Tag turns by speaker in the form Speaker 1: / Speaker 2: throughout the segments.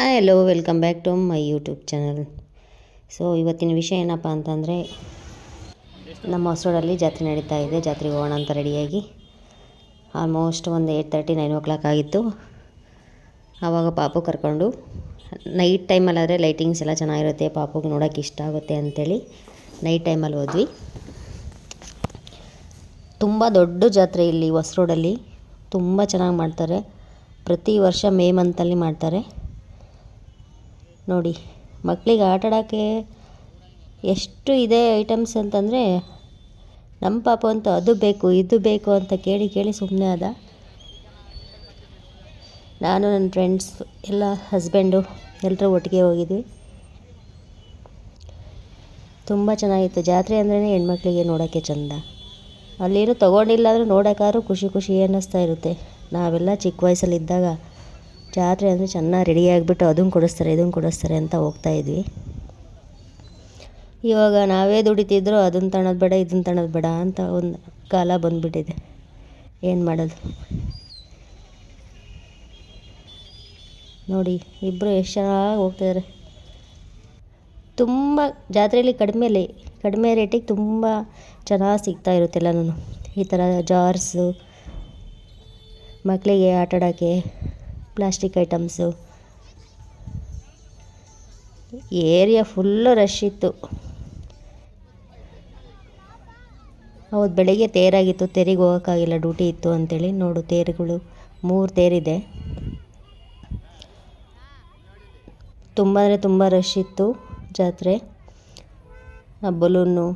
Speaker 1: Hello welcome back to my YouTube channel. So ಇವತ್ತಿನ ವಿಷಯ ಏನಪ್ಪ ಅಂತಂದರೆ, ನಮ್ಮ ಹೊಸೂರಲ್ಲಿ ಜಾತ್ರೆ ನಡೀತಾ ಇದೆ. ಜಾತ್ರೆಗೆ ಹೋಗೋಣ ಅಂತ ರೆಡಿಯಾಗಿ ಆಲ್ಮೋಸ್ಟ್ ಒಂದು 8:30 9 o'clock ಆಗಿತ್ತು. ಆವಾಗ ಪಾಪು ಕರ್ಕೊಂಡು, ನೈಟ್ ಟೈಮಲ್ಲಾದರೆ ಲೈಟಿಂಗ್ಸ್ ಎಲ್ಲ ಚೆನ್ನಾಗಿರುತ್ತೆ, ಪಾಪುಗೆ ನೋಡೋಕ್ಕೆ ಇಷ್ಟ ಆಗುತ್ತೆ ಅಂಥೇಳಿ ನೈಟ್ ಟೈಮಲ್ಲಿ ಹೋದ್ವಿ. ತುಂಬ ದೊಡ್ಡ ಜಾತ್ರೆ ಇಲ್ಲಿ ಹೊಸರೋಡಲ್ಲಿ, ತುಂಬ ಚೆನ್ನಾಗಿ ಮಾಡ್ತಾರೆ. ಪ್ರತಿ ವರ್ಷ ಮೇ ಮಂತಲ್ಲಿ ಮಾಡ್ತಾರೆ. ನೋಡಿ, ಮಕ್ಕಳಿಗೆ ಆಟಾಡೋಕ್ಕೆ ಎಷ್ಟು ಇದೆ ಐಟಮ್ಸ್ ಅಂತಂದರೆ, ನಮ್ಮ ಪಾಪ ಅಂತೂ ಅದು ಬೇಕು ಇದು ಬೇಕು ಅಂತ ಕೇಳಿ ಕೇಳಿ ಸುಮ್ಮನೆ ಆದ. ನಾನು ನನ್ನ ಫ್ರೆಂಡ್ಸ್ ಎಲ್ಲ ಹಸ್ಬೆಂಡು ಎಲ್ಲರೂ ಒಟ್ಟಿಗೆ ಹೋಗಿದ್ವಿ. ತುಂಬ ಚೆನ್ನಾಗಿತ್ತು. ಜಾತ್ರೆ ಅಂದ್ರೇ ಹೆಣ್ಮಕ್ಳಿಗೆ ನೋಡೋಕ್ಕೆ ಚೆಂದ. ಅಲ್ಲೇನು ತೊಗೊಂಡಿಲ್ಲ ಅಂದರೂ ನೋಡೋಕ್ಕಾದ್ರೂ ಖುಷಿ ಖುಷಿ ಅನ್ನಿಸ್ತಾ ಇರುತ್ತೆ. ನಾವೆಲ್ಲ ಚಿಕ್ಕ ವಯಸ್ಸಲ್ಲಿದ್ದಾಗ ಜಾತ್ರೆ ಅಂದರೆ ಚೆನ್ನಾಗಿ ರೆಡಿಯಾಗಿಬಿಟ್ಟು ಅದನ್ನು ಕೊಡಿಸ್ತಾರೆ ಅಂತ ಹೋಗ್ತಾಯಿದ್ವಿ. ಇವಾಗ ನಾವೇ ದುಡಿತಿದ್ರು, ಅದನ್ನು ತಗೊಳ್ಳೋದು ಬೇಡ ಇದನ್ನು ತಗೊಳ್ಳೋದು ಬೇಡ ಅಂತ ಒಂದು ಕಾಲ ಬಂದುಬಿಟ್ಟಿದೆ. ಏನು ಮಾಡೋದು. ನೋಡಿ, ಇಬ್ಬರು ಎಷ್ಟು ಚೆನ್ನಾಗಿ ಹೋಗ್ತಾಯಿದ್ದಾರೆ. ತುಂಬ ಜಾತ್ರೆಯಲ್ಲಿ ಕಡಿಮೆ ರೇಟಿಗೆ ತುಂಬ ಚೆನ್ನಾಗಿ ಸಿಗ್ತಾ ಇರುತ್ತೆ ಎಲ್ಲನೂ. ಈ ಥರ ಜಾರ್ಸು, ಮಕ್ಕಳಿಗೆ ಆಟಾಡೋಕ್ಕೆ plastic items. Area full rush ಇತ್ತು. ಹೌದು, ಬೆಳಗ್ಗೆ ತೇರಾಗಿತ್ತು. ತೇರಿಗೆ ಹೋಗೋಕ್ಕಾಗಿಲ್ಲ, ಡ್ಯೂಟಿ ಇತ್ತು ಅಂಥೇಳಿ. ನೋಡು, ತೇರುಗಳು 3 ತೇರಿದೆ. ತುಂಬ ಅಂದರೆ ತುಂಬ ರಶ್ ಇತ್ತು ಜಾತ್ರೆ. ಆ ಬಲೂನು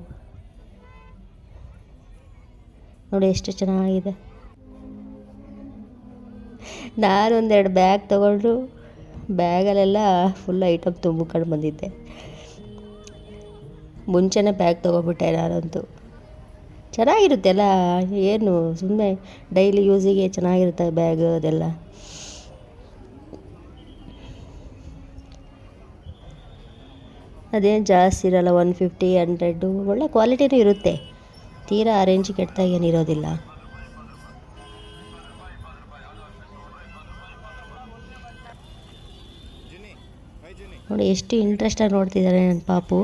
Speaker 1: ನೋಡಿ ಎಷ್ಟು ಚೆನ್ನಾಗಿದೆ. ನಾನು ಒಂದೆರಡು ಬ್ಯಾಗ್ ತೊಗೊಂಡು ಬ್ಯಾಗಲ್ಲೆಲ್ಲ ಫುಲ್ ಐಟಮ್ ತುಂಬಿಕೊಂಡು ಬಂದಿದ್ದೆ. ಮುಂಚೆನೇ ಬ್ಯಾಗ್ ತೊಗೊಬಿಟ್ಟೆ ನಾನಂತೂ. ಚೆನ್ನಾಗಿರುತ್ತೆ ಅಲ್ಲ, ಏನು ಸುಮ್ಮನೆ ಡೈಲಿ ಯೂಸಿಗೆ ಚೆನ್ನಾಗಿರುತ್ತೆ ಬ್ಯಾಗ್ ಅದೆಲ್ಲ. ಅದೇನು ಜಾಸ್ತಿ ಇರೋಲ್ಲ, 150 100 ಒಳ್ಳೆ ಕ್ವಾಲಿಟಿನೂ ಇರುತ್ತೆ. ತೀರಾ ಆರೆಂಜ್ ಕೆಟ್ಟದಾಗ ಏನಿರೋದಿಲ್ಲ. ನೋಡಿ ಎಷ್ಟು ಇಂಟ್ರೆಸ್ಟಾಗಿ ನೋಡ್ತಿದ್ದಾನೆ ನನ್ನ ಪಾಪು.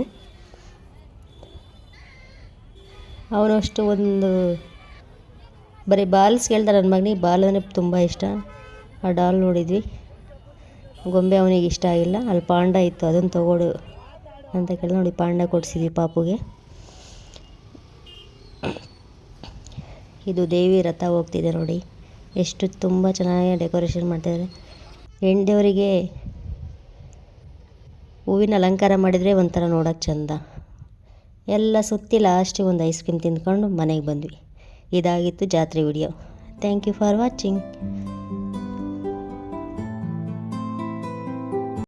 Speaker 1: ಅವನಷ್ಟು ಒಂದು ಬರೀ ಬಾಲ್ಸ್ ಕೇಳ್ತಾರೆ ನನ್ನ ಮಗನಿಗೆ. ಬಾಲ್ ಅಂದರೆ ತುಂಬ ಇಷ್ಟ. ಆ ಡಾಲ್ ನೋಡಿದ್ವಿ, ಗೊಂಬೆ ಅವನಿಗೆ ಇಷ್ಟ ಆಗಿಲ್ಲ. ಅಲ್ಲಿ ಪಾಂಡ ಇತ್ತು, ಅದನ್ನು ತೊಗೊಡು ಅಂತ ಕೇಳಿ ನೋಡಿ ಪಾಂಡ ಕೊಡಿಸಿದ್ವಿ ಪಾಪುಗೆ. ಇದು ದೇವಿ ರಥ ಹೋಗ್ತಿದೆ ನೋಡಿ, ಎಷ್ಟು ತುಂಬ ಚೆನ್ನಾಗಿ ಡೆಕೋರೇಷನ್ ಮಾಡ್ತಾಯಿದ್ದಾರೆ. ಹೆಣ್ದೇವರಿಗೆ ಹೂವಿನ ಅಲಂಕಾರ ಮಾಡಿದರೆ ಒಂಥರ ನೋಡೋಕ್ಕೆ ಚೆಂದ. ಎಲ್ಲ ಸುತ್ತಿ ಲಾಸ್ಟಿಗೆ ಒಂದು ಐಸ್ ಕ್ರೀಮ್ ತಿಂದ್ಕೊಂಡು ಮನೆಗೆ ಬಂದ್ವಿ. ಇದಾಗಿತ್ತು ಜಾತ್ರೆ video. Thank you for watching.